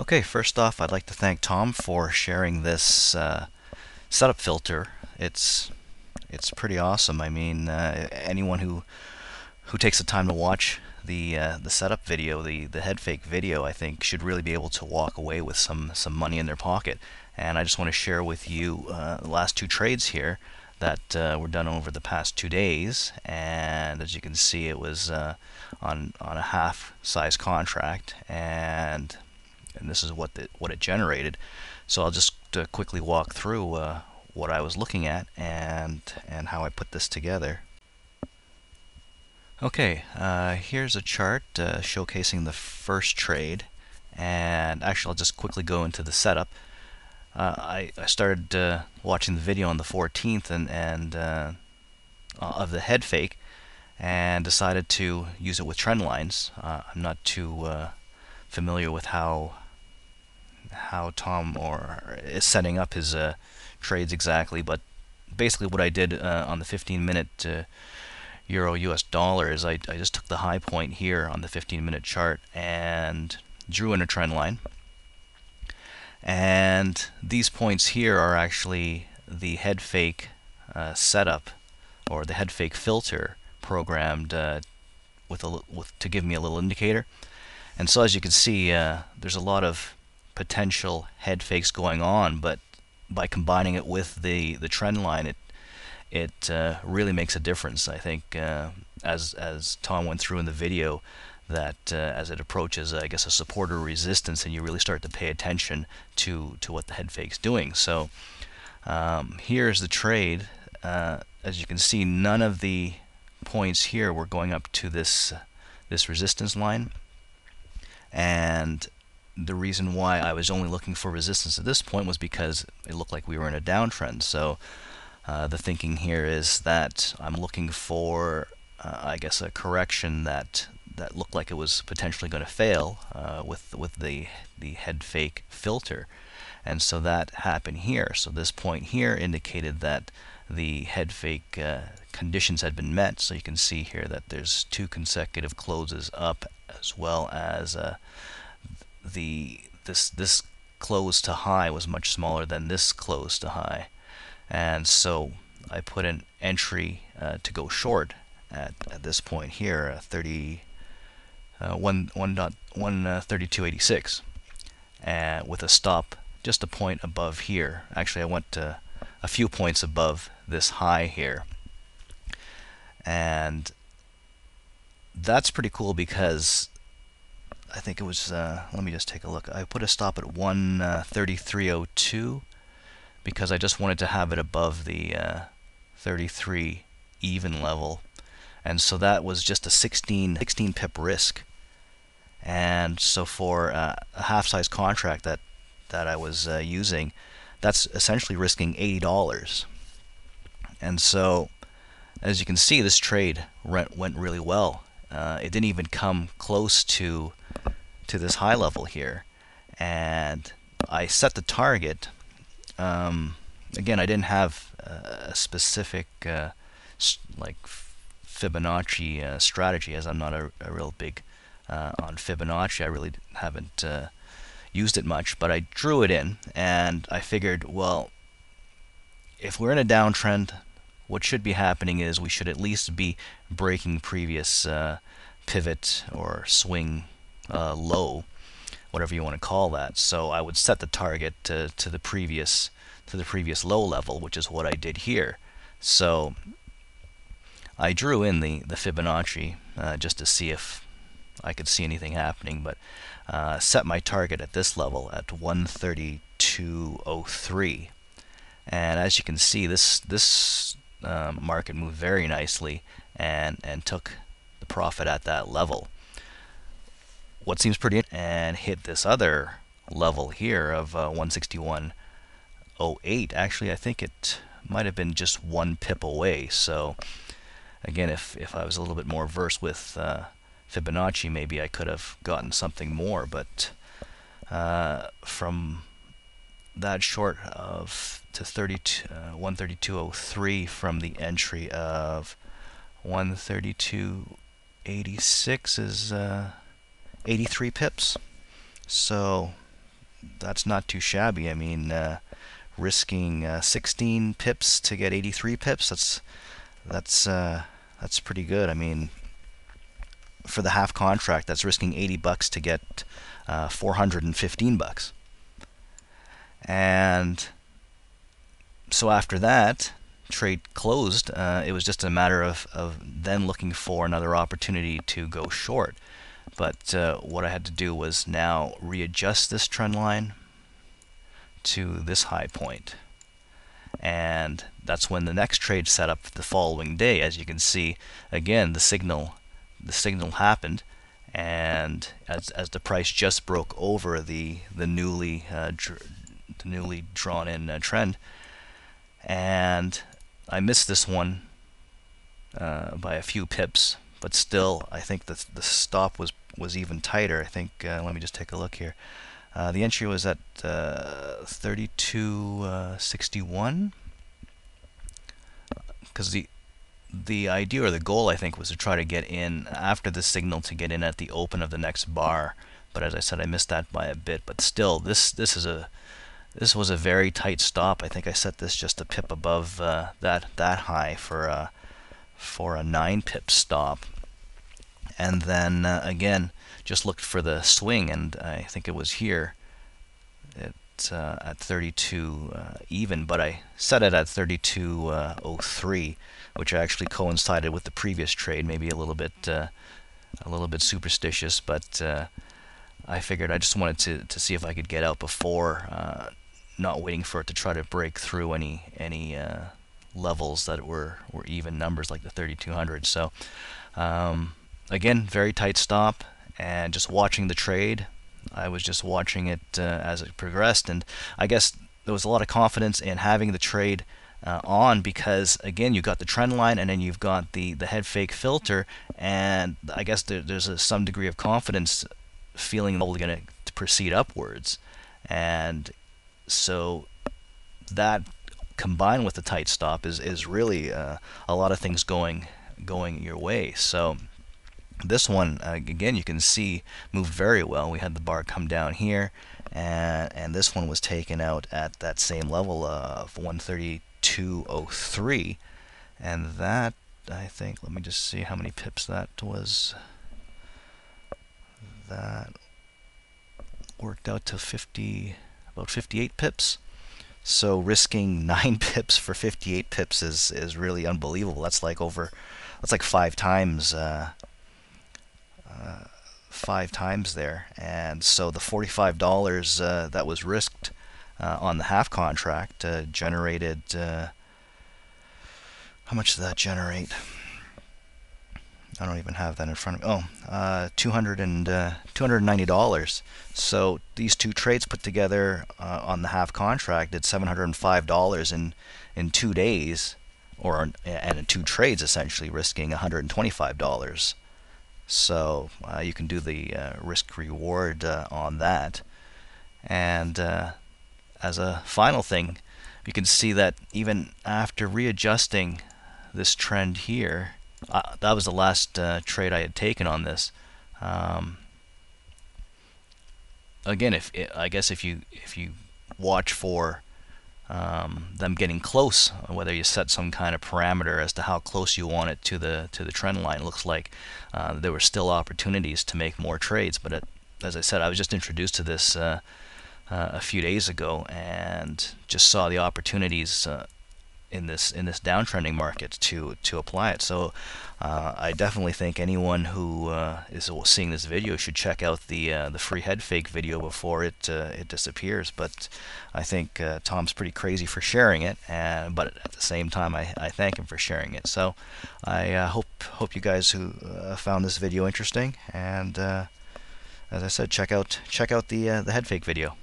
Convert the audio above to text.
Okay, first off, I'd like to thank Tom for sharing this setup filter. It's it's pretty awesome. I mean, anyone who takes the time to watch the setup video, the head fake video, I think should really be able to walk away with some money in their pocket. And I just want to share with you the last two trades here that were done over the past 2 days. And as you can see, it was on a half size contract, and this is what it generated. So I'll just quickly walk through what I was looking at and how I put this together. Okay, here's a chart showcasing the first trade, and actually I'll just quickly go into the setup. I started watching the video on the 14th and of the head fake, and decided to use it with trend lines. I'm not too familiar with how Tom is setting up his trades exactly, but basically what I did on the 15-minute Euro US dollar is I just took the high point here on the 15-minute chart and drew in a trend line. And these points here are actually the head fake setup, or the head fake filter programmed to give me a little indicator. And so as you can see, there's a lot of potential head fakes going on, but by combining it with the trend line, it really makes a difference. I think as Tom went through in the video, that as it approaches, I guess, a support or resistance, and you really start to pay attention to what the head fake's doing. So here's the trade. As you can see, none of the points here were going up to this resistance line, and the reason why I was only looking for resistance at this point was because it looked like we were in a downtrend. So the thinking here is that I'm looking for, I guess, a correction that looked like it was potentially going to fail with the head fake filter, and so that happened here. So this point here indicated that the head fake conditions had been met. So you can see here that there's two consecutive closes up, as well as this close to high was much smaller than this close to high, and so I put an entry to go short at this point here, 1.3286, with a stop just a point above here. Actually, I went a few points above this high here, and that's pretty cool because I think it was, let me just take a look. I put a stop at 133.02 because I just wanted to have it above the 33 even level. And so that was just a 16 pip risk. And so for a half-size contract that I was using, that's essentially risking $80. And so, as you can see, this trade went really well. It didn't even come close to this high level here, and I set the target. Again, I didn't have a specific like Fibonacci strategy, as I'm not a real big on Fibonacci. I really haven't used it much, but I drew it in, and I figured, well, if we're in a downtrend, what should be happening is we should at least be breaking previous pivot or swing low, whatever you want to call that. So I would set the target to the previous low level, which is what I did here. So I drew in the Fibonacci just to see if I could see anything happening, but set my target at this level at 132.03. And as you can see, this market moved very nicely and took the profit at that level. What seems pretty and hit this other level here of 161.08. Actually, I think it might have been just one pip away. So again, if I was a little bit more versed with Fibonacci, maybe I could have gotten something more. But from that short of to 132.03 from the entry of 132.86 is 83 pips. So that's not too shabby. I mean, risking 16 pips to get 83 pips. That's pretty good. I mean, for the half contract, that's risking $80 to get $415. And so after that trade closed, it was just a matter of then looking for another opportunity to go short. But what I had to do was now readjust this trend line to this high point. And that's when the next trade set up the following day. As you can see, again, the signal happened, and as the price just broke over the newly drawn in trend, and I missed this one by a few pips, but still I think the stop was even tighter. I think let me just take a look here. The entry was at 32.61, because the idea or the goal, I think, was to try to get in after the signal, to get in at the open of the next bar. But as I said, I missed that by a bit. But still, this was a very tight stop. I think I set this just a pip above that high for a 9 pip stop. And then again, just looked for the swing, and I think it was here at 32 even, but I set it at 32.03, which actually coincided with the previous trade. Maybe a little bit superstitious, but I figured I just wanted to see if I could get out before, not waiting for it to try to break through any levels that were even numbers like the 3200. So again, very tight stop, and just watching the trade. I was just watching it as it progressed, and I guess there was a lot of confidence in having the trade on, because again, you got the trend line, and then you've got the head fake filter, and I guess there's some degree of confidence feeling they're going to proceed upwards. And so that combined with the tight stop is really a lot of things going your way. So this one, again, you can see moved very well. We had the bar come down here, and this one was taken out at that same level of 132.03, and that, I think, let me just see how many pips that was. That worked out to about 58 pips. So risking 9 pips for 58 pips is really unbelievable. That's like 5 times. 5 times there. And so the $45 that was risked on the half contract generated, how much did that generate? I don't even have that in front of me. Oh, $290. So these two trades put together on the half contract did $705 in 2 days, and in 2 trades, essentially risking $125. So you can do the risk reward on that. And as a final thing, you can see that even after readjusting this trend here, that was the last trade I had taken on this. Again, I guess if you watch for them getting close, whether you set some kind of parameter as to how close you want it to the trend line, it looks like there were still opportunities to make more trades. But as I said, I was just introduced to this a few days ago, and just saw the opportunities in this downtrending market to apply it. So I definitely think anyone who is seeing this video should check out the free head fake video before it disappears. But I think Tom's pretty crazy for sharing it, but at the same time I thank him for sharing it. So I hope you guys who found this video interesting, and as I said, check out the head fake video.